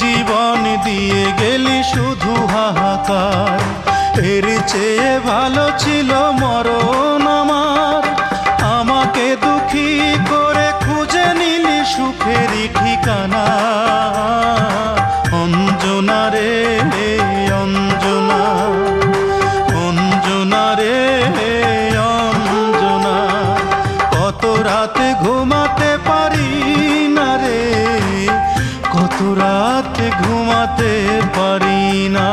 জীবন দিয়ে গেলি শুধু হাহাকার। এর চেয়ে ভালো ছিল মরণ আমার, আমাকে দুঃখী করে খুঁজে নিলি সুখেরই ঠিকানা। অঞ্জনা রে অঞ্জনা, অঞ্জনা রে অঞ্জনা, কত রাতে ঘুমাতে পারি না রে, কত রাতে ঘুমাতে পারি না।